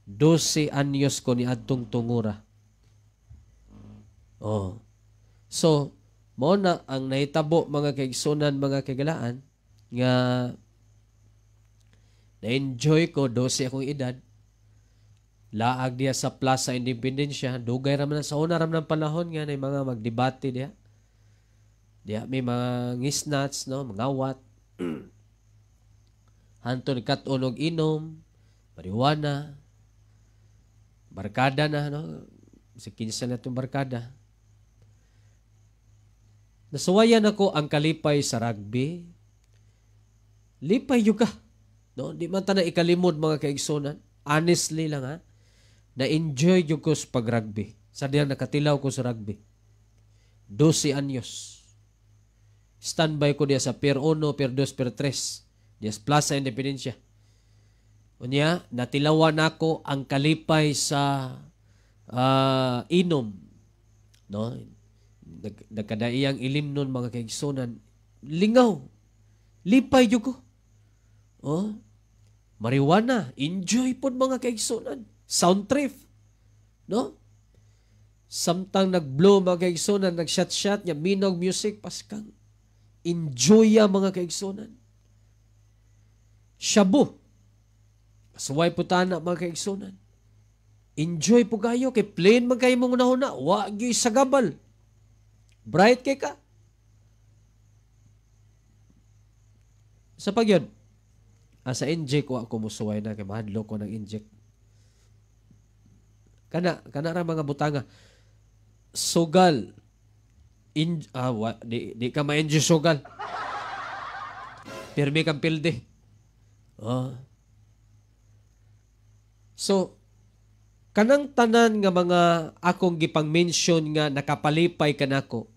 12 anyos ko ni adtong tungura. Oh. So, mo na ang nahitabo mga kaigsunan, mga kagalaan, nga na-enjoy ko 12 akong edad. Laag diya sa Plaza Independencia, dugay raman sa una ram ng panahon nga na mga magdebate diya. Diya may mga ngisnats, no, mga awat. Hanton katon og inom, marijuana, barkada na, no? Sa 15 na itong barkada. Nasuwayan ako ang kalipay sa rugby. Lipay yung ka. No? Di man ta na ikalimod mga kaigsunan. Honestly lang ha. Na-enjoy yung ko sa pag-rugby. Sa diyan nakatilaw ko sa rugby. 12 anyos. Standby ko diya sa Pier 1, Pier 2, Pier 3. Diya sa Plaza Independencia. Unya, natilawan ako ang kalipay sa inom. No? Nagkadaiyang ilim nun mga kaigsunan. Lingaw. Lipay yung ko. Oh, marijuana. Enjoy po mga kaigsunan. Sound trip. No? Samtang nag-blow mga kaigsunan, nag-shot-shot niya, minog music, paskang. Enjoy ya mga kaigsunan. Shabu. Suway po tana mga kaigsunan. Enjoy po kayo. Kay plain man kayo mong unahuna. Wag yung sagabal. Bright kay ka. Sa pagyon, sa inject ko ako musuway na kay mahadlo ko ng inject. Kana ra mga butanga. Sugal. Di ka ma-enjoy sugal. Pirmi kang pilde. So, kanang tanan nga mga akong gipang-mention nga nakapalipay kanako,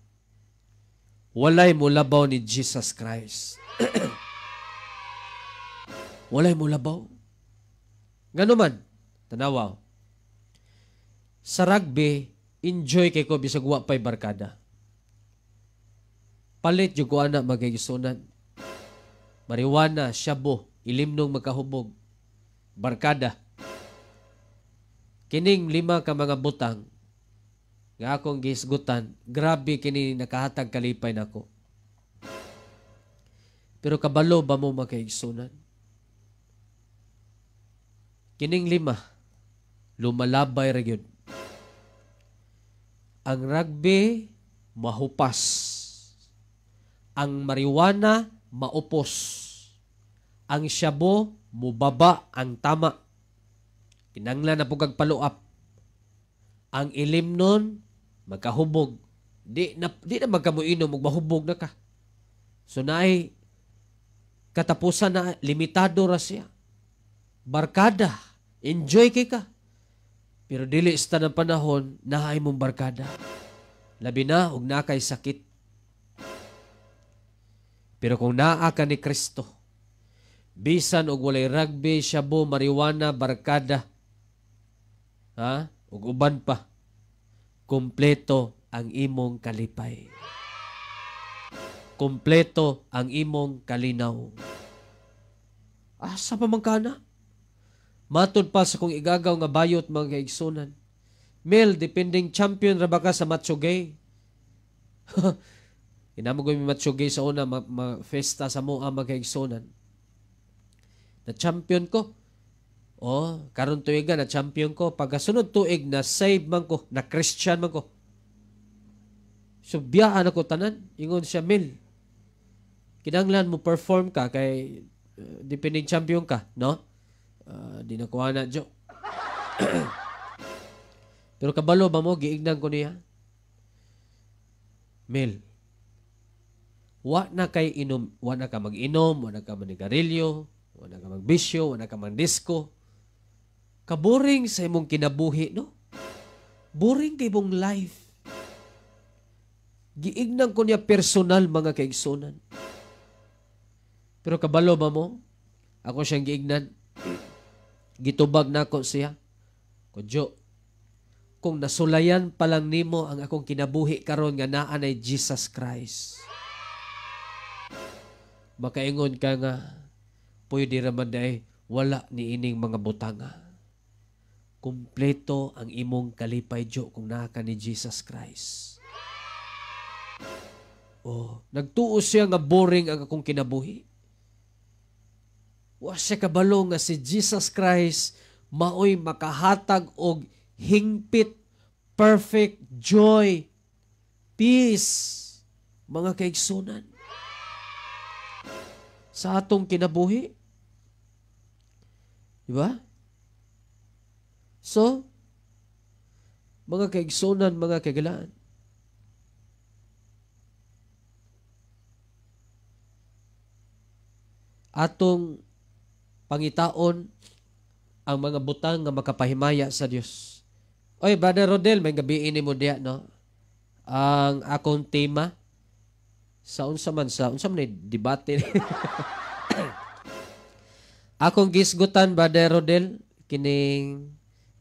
walay mulabaw ni Jesus Christ. Walay mulabaw. Ngano man, tanawaw. Sa rugby, enjoy kay ko bisag wa pay barkada. Palit yung ko anak magigisunan. Marijuana, shabu, ilimnong magkahubog, barkada. Kining 5 ka mga butang nga akong gisgutan, grabe kini nakahatag kalipay nako. Pero kabalo ba mo makaigsunan? Kining 5, lumalabay ra gyud. Ang rugby mahupas. Ang marijuana maupos. Ang shabu mubaba ang tama. Kinanglan na pugag paluap. Ang ilim nun magkahubog. Di na magkamuinom ug mahubog na ka. So naay katapusan na limitado ra siya. Barkada, enjoy kay ka. Pero dili sa tanang panahon naay mong barkada. Labi na ug naa kay sakit. Pero kung naa ka ni Kristo, bisan og walay rugby, shabu, marijuana, barkada, ug uban pa, kumpleto ang imong kalipay. Kumpleto ang imong kalinaw. Asa pa man kana? Matod pa sa kung igagaw nga bayot mga kaigsunan. Mel, depending champion ra ba ka sa Matsugay? Inamo ko yung Matsugay sa una, festa sa mo ang mga kaigsunan. Na champion ko. Karon tuig na champion ko. Pagkasunod tuig na save man ko, na Christian man ko. So biyaan ako tanan, ingon siya, Mel. Kinanglan mo perform ka kay depending champion ka, no? Di na kuha na, Jo. Pero kabalo ba mo, giignan ko niya? Mel, wa na ka mag-inom, wa na ka manigarilyo, wala ka magbisyo, wala ka mandisco. Kaboring sa imong kinabuhi, no? Boring kay mong life. Giignan ko niya personal mga kaigsunan. Pero kabalo ba mo? Ako siyang giignan. Gitubag na ako siya. Kodyo, kung nasulayan pa lang nimo ang akong kinabuhi karon nga naa nay Jesus Christ. Makaingon ka nga, pwede raman day wala ni ining mga butanga. Kumpleto ang imong kalipay Diyo kung naa ka ni Jesus Christ. Oh, nagtuo siya nga boring ang akong kinabuhi. Wa siya kabalo nga si Jesus Christ maoy makahatag og hingpit, perfect joy, peace, mga kaigsunan. Sa atong kinabuhi. Diba? So, mga kaigsunan, mga kagalaan, atong pangitaon ang mga butang nga makapahimaya sa Dios. Oy, Brother Rodel, may gabiin ni mo diya, no? Ang akong tema sa unsa man ni debate. Akong gisgutan, Brother Rodel, kining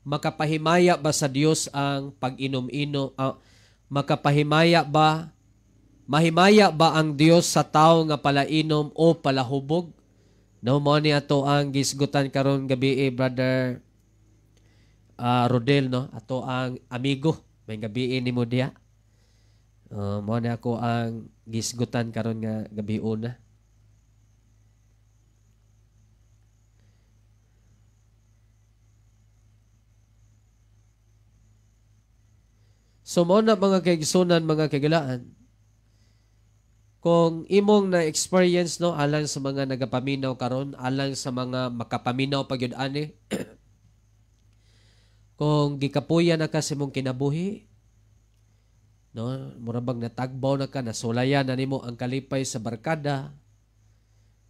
makapahimaya ba sa Dios ang pag-inom-inom? Makapahimaya ba? Mahimaya ba ang Dios sa tao nga palainom o palahubog? No, mo ni ato ang gisgutan karon gabi Brother Rodel, no? Ato ang amigo, may gabi ni mo diya. Mo ni ako ang gisgutan karon nga gabi una. So mo na mga kaigsunan, mga kagalaan, kung imong na-experience, no, alang sa mga nagapaminaw karon, alang sa mga makapaminaw pagyud ani, kung gikapuya na ka sa imong kinabuhi, no, murabang natagbaw na ka, nasulayan na nimo ang kalipay sa barkada,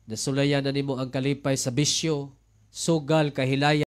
nasulayan na nimo ang kalipay sa bisyo, sugal, kahilaya,